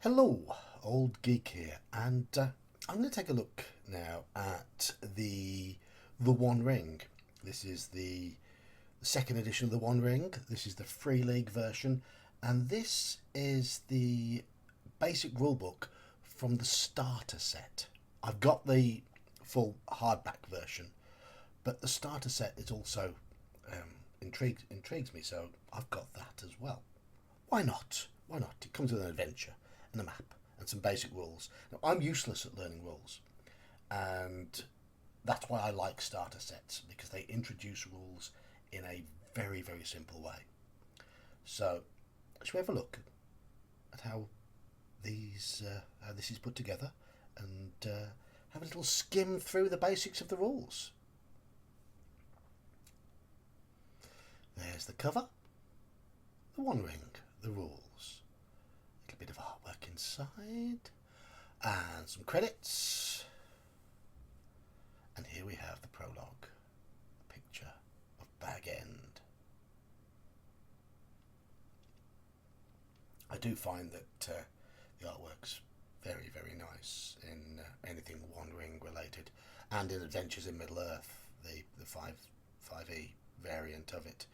Hello, Old Geek here, and I'm going to take a look now at the One Ring. This is the second edition of the One Ring. This is the Free League version, and this is the basic rulebook from the starter set. I've got the full hardback version, but the starter set is also intrigues me, so I've got that as well. Why not? Why not? It comes with an adventure and a map and some basic rules. Now, I'm useless at learning rules, and that's why I like starter sets, because they introduce rules in a very, very simple way. So, shall we have a look at how this is put together, and have a little skim through the basics of the rules? There's the cover, the One Ring, the rules, a little bit of artwork inside, and some credits. And here we have the prologue, a picture of Bag End. I do find that the artwork's very, very nice in anything One Ring related, and in Adventures in Middle Earth, the 5e variant of it.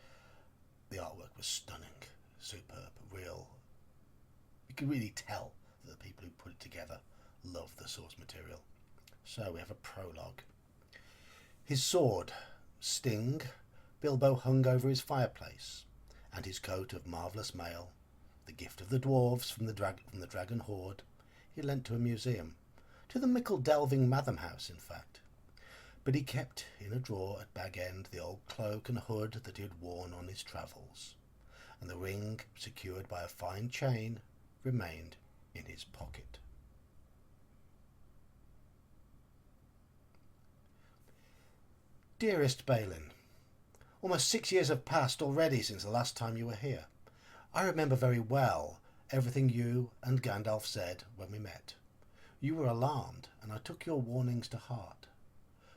The artwork was stunning, superb, real. You could really tell that the people who put it together loved the source material. So we have a prologue. His sword, Sting, Bilbo hung over his fireplace, and his coat of marvellous mail, the gift of the dwarves from the dragon hoard, he lent to a museum, to the mickle-delving Matham House, in fact. But he kept in a drawer at Bag End the old cloak and hood that he had worn on his travels, and the ring, secured by a fine chain, remained in his pocket. Dearest Balin, almost 6 years have passed already since the last time you were here. I remember very well everything you and Gandalf said when we met. You were alarmed, and I took your warnings to heart.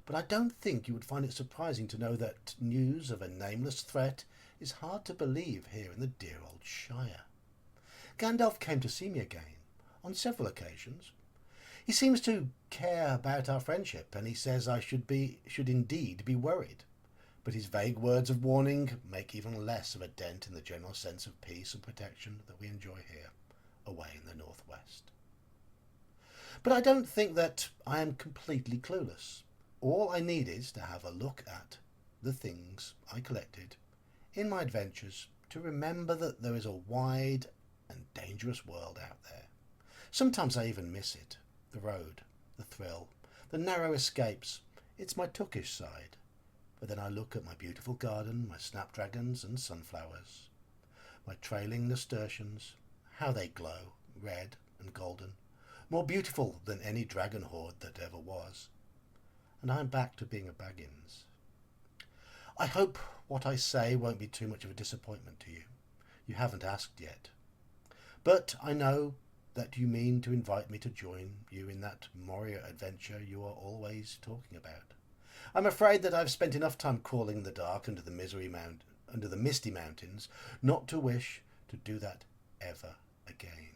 But I don't think you would find it surprising to know that news of a nameless threat is hard to believe here in the dear old Shire. Gandalf came to see me again, on several occasions. He seems to care about our friendship, and he says I should indeed be worried. But his vague words of warning make even less of a dent in the general sense of peace and protection that we enjoy here, away in the northwest. But I don't think that I am completely clueless. All I need is to have a look at the things I collected in my adventures to remember that there is a wide and dangerous world out there. Sometimes I even miss it. The road, the thrill, the narrow escapes. It's my tookish side. But then I look at my beautiful garden, my snapdragons and sunflowers, my trailing nasturtiums, how they glow, red and golden, more beautiful than any dragon hoard that ever was. And I'm back to being a Baggins. I hope what I say won't be too much of a disappointment to you. You haven't asked yet. But I know that you mean to invite me to join you in that Moria adventure you are always talking about. I'm afraid that I've spent enough time crawling in the dark under the misty mountains not to wish to do that ever again.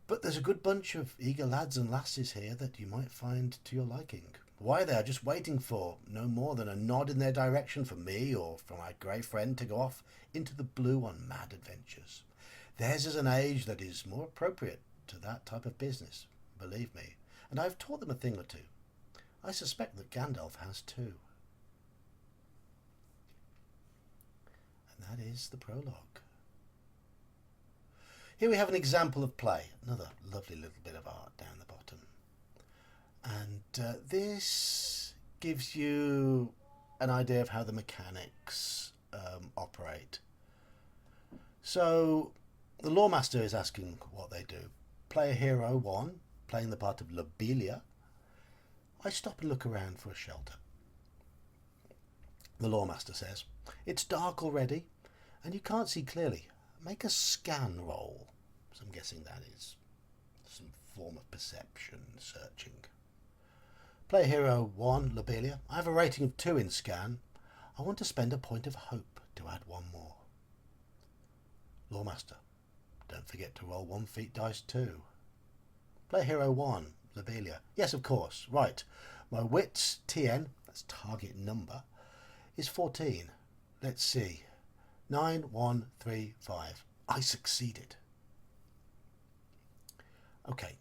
But there's a good bunch of eager lads and lasses here that you might find to your liking. Why, they are just waiting for no more than a nod in their direction from me or from my grey friend to go off into the blue on mad adventures. Theirs is an age that is more appropriate to that type of business, believe me, and I've taught them a thing or two. I suspect that Gandalf has too. And that is the prologue. Here we have an example of play, another lovely little bit of art down the bottom. And this gives you an idea of how the mechanics operate. So the Lawmaster is asking what they do. Player Hero 1, playing the part of Lobelia. I stop and look around for a shelter. The Lawmaster says, "It's dark already, and you can't see clearly. Make a scan roll." So I'm guessing that is some form of perception searching. Player Hero 1, Lobelia. "I have a rating of 2 in scan. I want to spend a point of hope to add one more." Lawmaster, "Don't forget get to roll 1 feat dice too. Play hero 1, Lobelia. Yes, of course. Right. My wits, TN, that's target number, is 14. Let's see. 9, 1, 3, 5. I succeeded. Okay.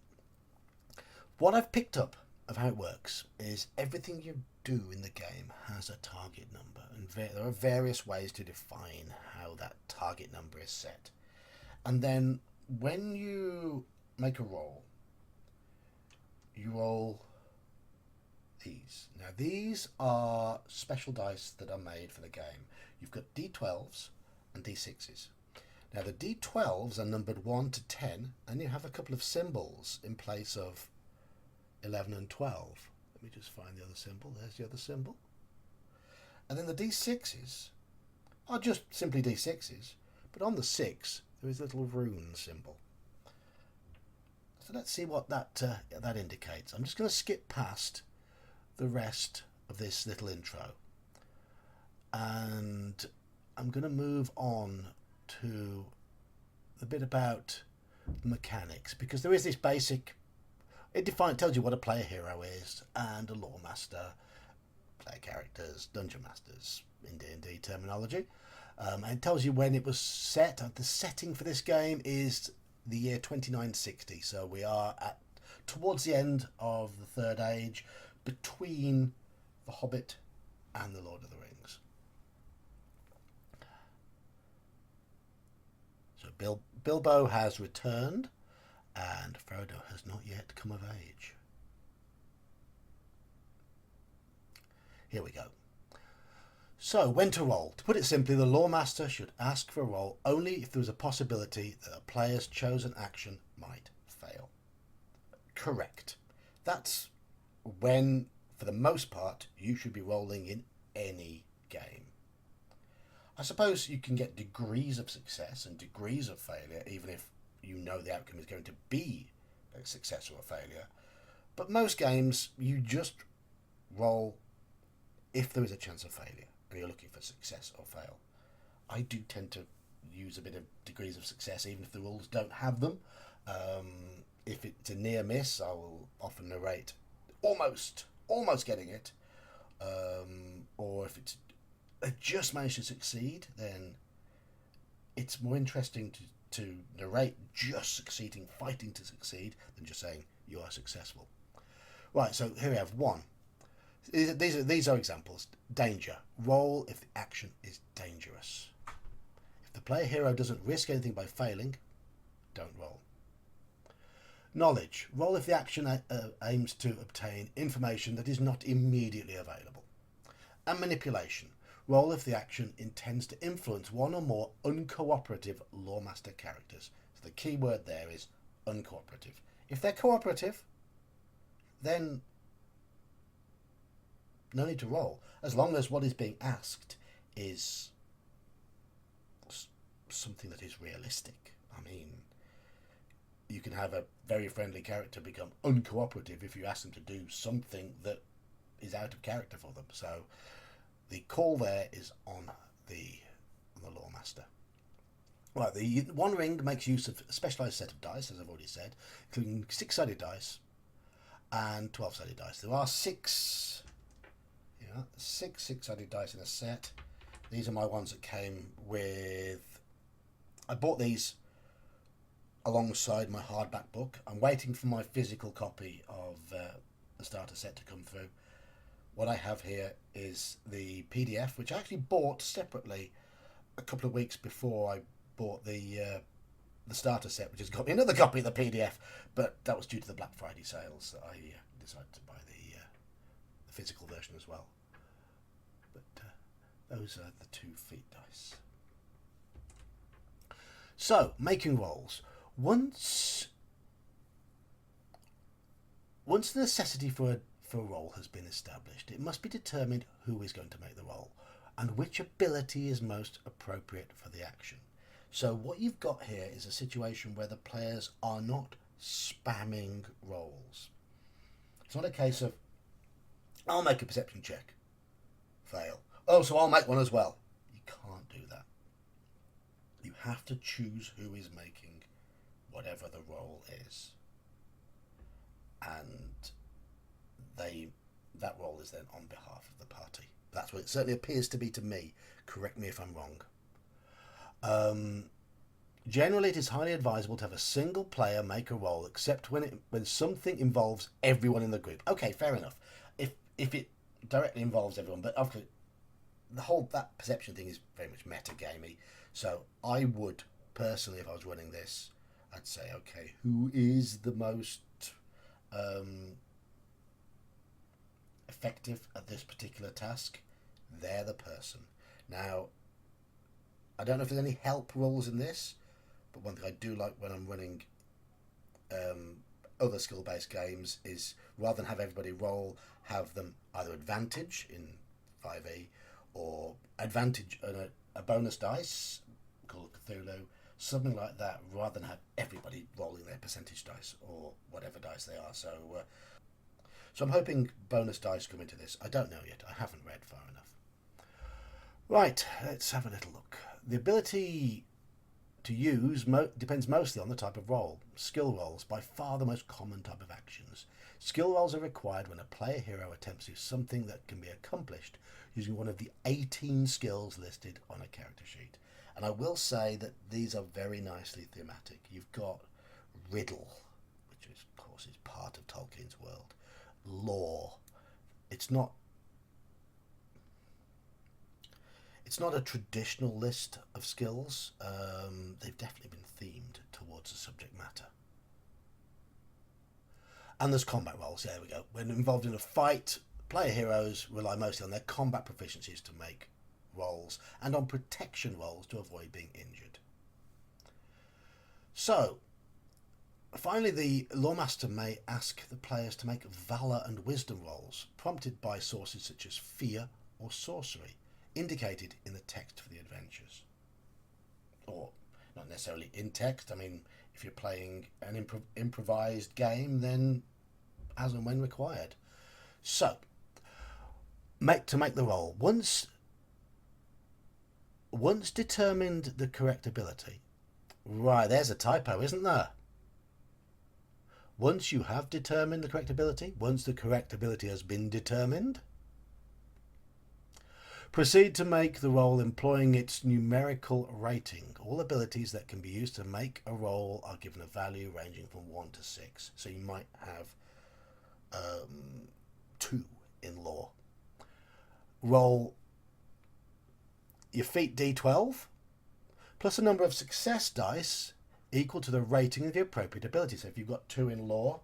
What I've picked up of how it works is everything you do in the game has a target number, and there are various ways to define how that target number is set. And then when you make a roll, you roll these. Now these are special dice that are made for the game. You've got D12s and D6s. Now the D12s are numbered 1 to 10, and you have a couple of symbols in place of 11 and 12. Let me just find the other symbol. There's the other symbol. And then the D6s are just simply D6s, but on the 6 there is a little rune symbol. So let's see what that indicates. I'm just going to skip past the rest of this little intro, and I'm going to move on to the bit about the mechanics, because there is this basic. It tells you what a player hero is, and a lore master, player characters, dungeon masters in D&D terminology. And it tells you when it was set. The setting for this game is the year 2960, so we are towards the end of the Third Age, between The Hobbit and The Lord of the Rings. So Bilbo has returned, and Frodo has not yet come of age. Here we go. So, when to roll? To put it simply, the lore master should ask for a roll only if there is a possibility that a player's chosen action might fail. Correct. That's when, for the most part, you should be rolling in any game. I suppose you can get degrees of success and degrees of failure, even if you know the outcome is going to be a success or a failure. But most games, you just roll if there is a chance of failure, and you're looking for success or fail. I do tend to use a bit of degrees of success, even if the rules don't have them. If it's a near miss, I will often narrate almost getting it. Or if it's just managed to succeed, then it's more interesting to narrate just succeeding, fighting to succeed, than just saying you are successful. Right, so here we have 1. These are examples. Danger. Roll if the action is dangerous. If the player hero doesn't risk anything by failing, don't roll. Knowledge. Roll if the action aims to obtain information that is not immediately available. And manipulation. Roll if the action intends to influence one or more uncooperative loremaster characters. So the key word there is uncooperative. If they're cooperative, then no need to roll, as long as what is being asked is something that is realistic. I mean, you can have a very friendly character become uncooperative if you ask them to do something that is out of character for them. So the call there is on the lore master. Right, the One Ring makes use of a specialised set of dice, as I've already said, including 6-sided dice and 12-sided dice. There are 6 six-sided dice in a set. These are my ones that came with. I bought these alongside my hardback book. I'm waiting for my physical copy of the starter set to come through. What I have here is the PDF, which I actually bought separately a couple of weeks before I bought the starter set, which has got me another copy of the PDF, but that was due to the Black Friday sales that I decided to buy the physical version as well. But those are the 2 feat dice. So, making rolls. Once the necessity for a roll has been established, it must be determined who is going to make the roll and which ability is most appropriate for the action. So what you've got here is a situation where the players are not spamming rolls. It's not a case of, I'll make a perception check. Fail. Oh, so I'll make one as well. You can't do that. You have to choose who is making whatever the role is, and that role is then on behalf of the party. That's what it certainly appears to be to me. Correct me if I'm wrong. Generally, it is highly advisable to have a single player make a roll, except when something involves everyone in the group. Okay, fair enough. If it directly involves everyone, but obviously that perception thing is very much meta-gamey. So I would personally, if I was running this, I'd say, okay, who is the most effective at this particular task? They're the person. Now, I don't know if there's any help rolls in this, but one thing I do like when I'm running other skill-based games is, rather than have everybody roll, have them either advantage in 5e or advantage on a bonus dice called Cthulhu, something like that, rather than have everybody rolling their percentage dice or whatever dice they are. So I'm hoping bonus dice come into this. I don't know yet. I haven't read far enough. Right, let's have a little look. The ability to use depends mostly on the type of roll. Skill rolls, by far the most common type of actions. Skill rolls are required when a player hero attempts to do something that can be accomplished using one of the 18 skills listed on a character sheet. And I will say that these are very nicely thematic. You've got riddle, which of course is part of Tolkien's world. Lore. It's not a traditional list of skills. They've definitely been themed towards the subject matter. And there's combat rolls. There we go. When involved in a fight, player heroes rely mostly on their combat proficiencies to make rolls and on protection rolls to avoid being injured. So, finally, the Loremaster may ask the players to make valour and wisdom rolls, prompted by sources such as fear or sorcery, indicated in the text for the adventures. Or not necessarily in text. I mean, if you're playing an improvised game, then as and when required. So, to make the roll, once determined the correct ability, right, there's a typo, isn't there? Once you have determined the correct ability, once the correct ability has been determined, proceed to make the roll employing its numerical rating. All abilities that can be used to make a roll are given a value ranging from 1 to 6. So you might have 2 in lore. Roll your feat d12 plus a number of success dice equal to the rating of the appropriate ability. So if you've got 2 in lore,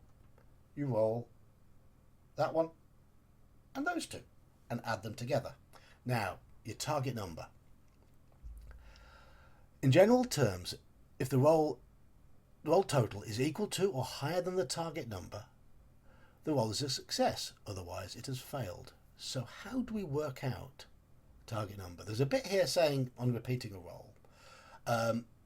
you roll that one and those 2 and add them together. Now, your target number. In general terms, if the roll total is equal to or higher than the target number, the roll is a success. Otherwise, it has failed. So how do we work out target number? There's a bit here saying on repeating a roll.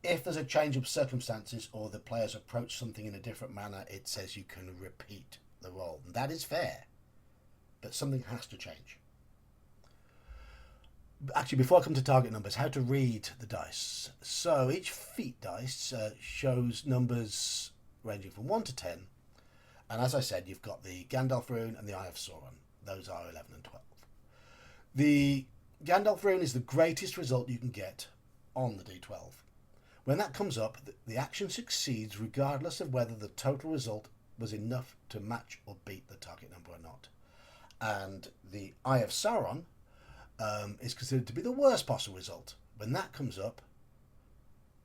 If there's a change of circumstances or the players approach something in a different manner, it says you can repeat the roll. And that is fair, but something has to change. Actually, before I come to target numbers, how to read the dice. So each feat dice shows numbers ranging from 1 to 10. And as I said, you've got the Gandalf rune and the Eye of Sauron. Those are 11 and 12. The Gandalf rune is the greatest result you can get on the D12. When that comes up, the action succeeds regardless of whether the total result was enough to match or beat the target number or not. And the Eye of Sauron is considered to be the worst possible result. When that comes up,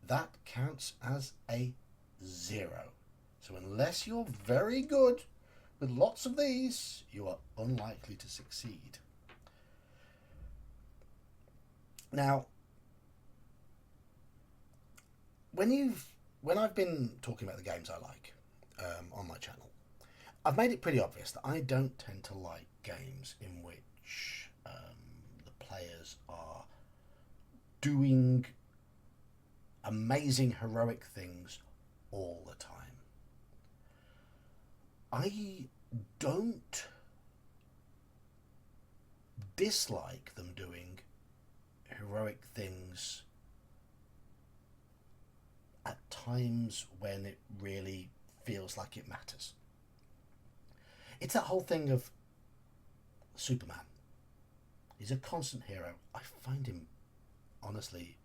that counts as a 0. So unless you're very good with lots of these, you are unlikely to succeed. Now, when I've been talking about the games I like on my channel, I've made it pretty obvious that I don't tend to like games in which the players are doing amazing heroic things all the time. I don't dislike them doing heroic things at times when it really feels like it matters. It's that whole thing of Superman. He's a constant hero. I find him, honestly,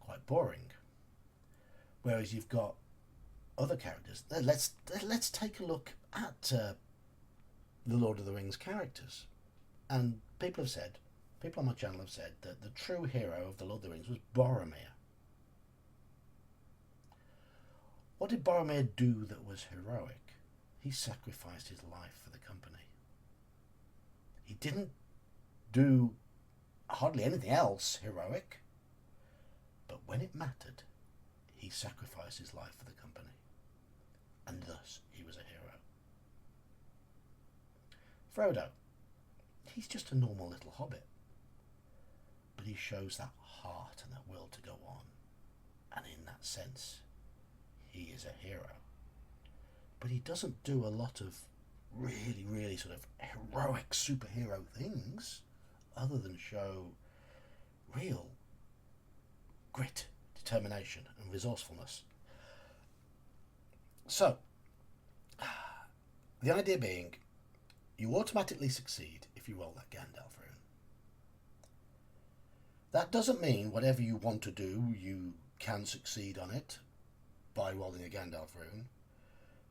quite boring. Whereas you've got other characters. Let's take a look at the Lord of the Rings characters. And people on my channel have said that the true hero of the Lord of the Rings was Boromir. What did Boromir do that was heroic? He sacrificed his life for the company. He didn't do hardly anything else heroic, but when it mattered, he sacrificed his life for the company, and thus he was a hero. Frodo, he's just a normal little hobbit, but he shows that heart and that will to go on, and in that sense, he is a hero. But he doesn't do a lot of really sort of heroic superhero things other than show real grit, determination and resourcefulness. So, the idea being, you automatically succeed if you roll that Gandalf rune. That doesn't mean whatever you want to do, you can succeed on it by rolling a Gandalf rune,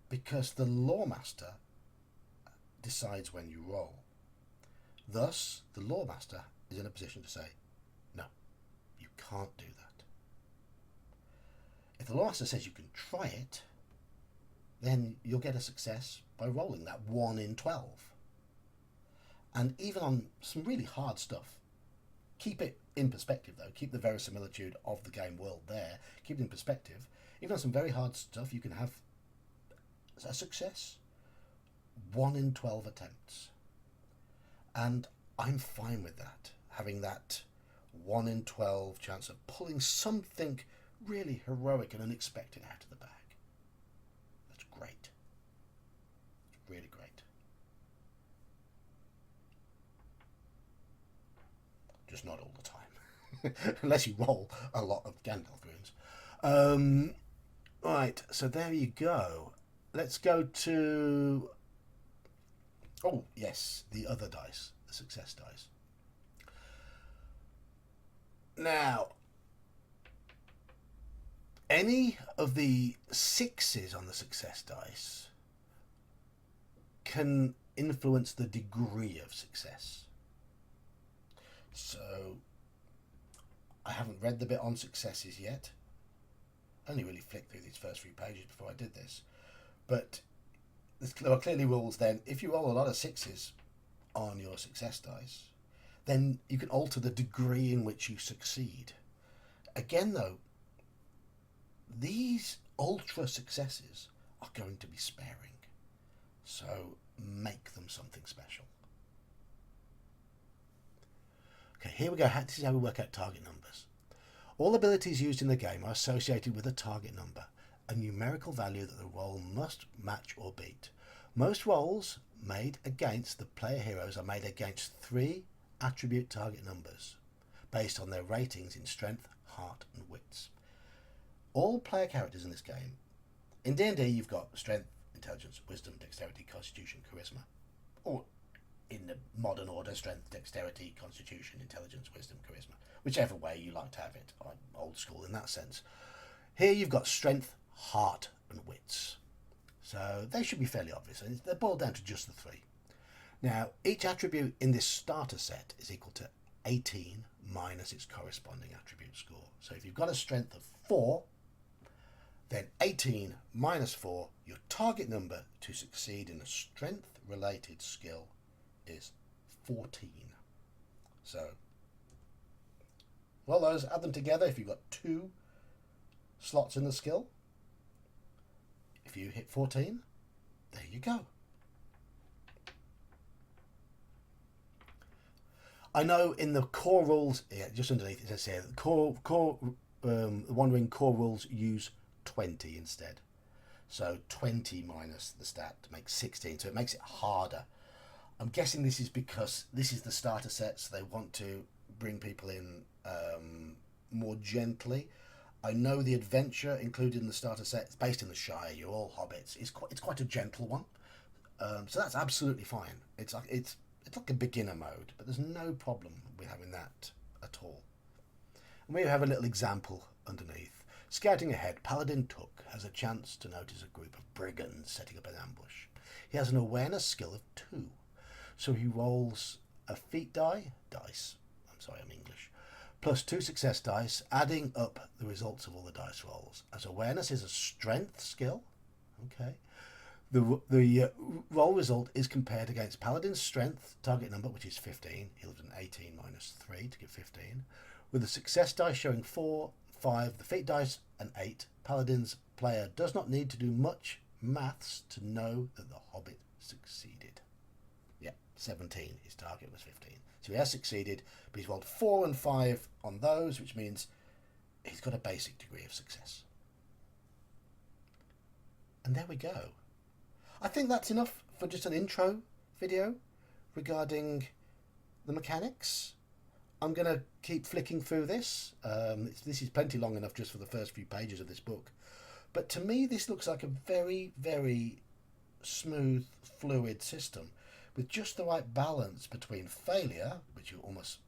because the Loremaster decides when you roll. Thus, the Loremaster is in a position to say, no, you can't do that. If the Loremaster says you can try it, then you'll get a success by rolling that 1 in 12. And even on some really hard stuff, keep it in perspective though, keep the verisimilitude of the game world there, keep it in perspective. Even on some very hard stuff, you can have a success. 1 in 12 attempts. And I'm fine with that, having that 1 in 12 chance of pulling something really heroic and unexpected out of the bag. That's great. It's really great. Just not all the time. Unless you roll a lot of Gandalf runes. Right, so there you go. Let's go to... Oh, yes, the other dice, the success dice. Now, any of the 6s on the success dice can influence the degree of success. So, I haven't read the bit on successes yet. I only really flicked through these first 3 pages before I did this. But there are clearly rules then. If you roll a lot of 6s on your success dice, then you can alter the degree in which you succeed. Again though, these ultra successes are going to be sparing. So make them something special. Okay, here we go. This is how we work out target numbers. All abilities used in the game are associated with a target number, a numerical value that the roll must match or beat. Most rolls made against the player heroes are made against 3 attribute target numbers, based on their ratings in strength, heart and wits. All player characters in this game, in D&D you've got strength, intelligence, wisdom, dexterity, constitution, charisma. Or in the modern order, strength, dexterity, constitution, intelligence, wisdom, charisma. Whichever way you like to have it. I'm old school in that sense. Here you've got strength, heart and wits. So they should be fairly obvious. And they're boiled down to just the 3. Now, each attribute in this starter set is equal to 18 minus its corresponding attribute score. So if you've got a strength of 4, then 18 minus 4, your target number to succeed in a strength-related skill is 14. So, well, those, add them together. If you've got 2 slots in the skill, if you hit 14, there you go. I know in the core rules, yeah, just underneath it says here, the Wandering core rules use 20 instead. So 20 minus the stat makes 16, so it makes it harder. I'm guessing this is because this is the starter set, so they want to bring people in more gently. I know the adventure included in the starter set is based in the Shire. You're all hobbits. It's quite a gentle one, so that's absolutely fine. It's like a beginner mode, but there's no problem with having that at all. And we have a little example underneath. Scouting ahead, Paladin Took has a chance to notice a group of brigands setting up an ambush. He has an awareness skill of 2, so he rolls a feat dice. I'm sorry, I'm English. Plus 2 success dice, adding up the results of all the dice rolls. As awareness is a strength skill, okay. The roll result is compared against Paladin's strength target number, which is 15. He rolled an 18 minus 3 to give 15. With the success dice showing 4, 5, the feat dice an 8. Paladin's player does not need to do much maths to know that the Hobbit succeeded. Yeah, 17. His target was 15. So he has succeeded, but he's rolled 4 and 5 on those, which means he's got a basic degree of success. And there we go. I think that's enough for just an intro video regarding the mechanics. I'm going to keep flicking through this. This is plenty long enough just for the first few pages of this book. But to me, this looks like a very, very smooth, fluid system with just the right balance between failure, which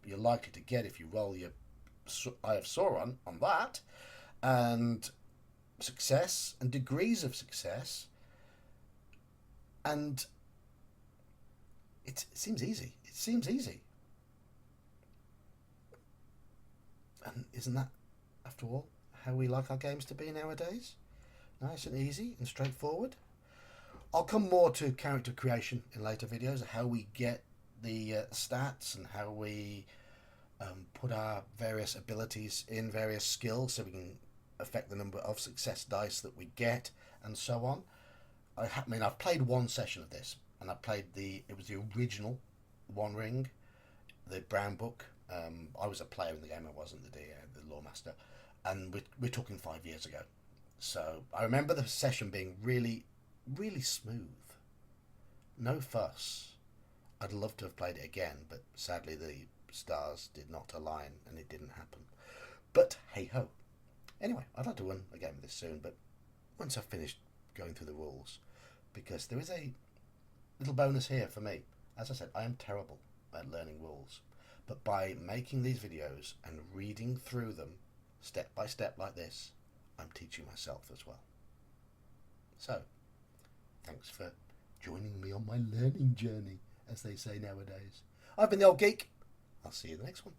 you're likely to get if you roll your Eye of Sauron on that, and success and degrees of success. And it seems easy. It seems easy. And isn't that, after all, how we like our games to be nowadays? Nice and easy and straightforward. I'll come more to character creation in later videos, how we get the stats and how we put our various abilities in various skills so we can affect the number of success dice that we get and so on. I've played one session of this, and I played it was the original One Ring, the Brown Book. I was a player in the game, I wasn't the Lore Master, and we're talking 5 years ago. So I remember the session being really, really smooth. No fuss. I'd love to have played it again, but sadly the stars did not align and it didn't happen. But hey ho. Anyway, I'd like to run a game of this soon, but once I've finished going through the rules, because there is a little bonus here for me. As I said, I am terrible at learning rules, but by making these videos and reading through them step by step like this, I'm teaching myself as well. So, thanks for joining me on my learning journey, as they say nowadays. I've been the Old Geek. I'll see you in the next one.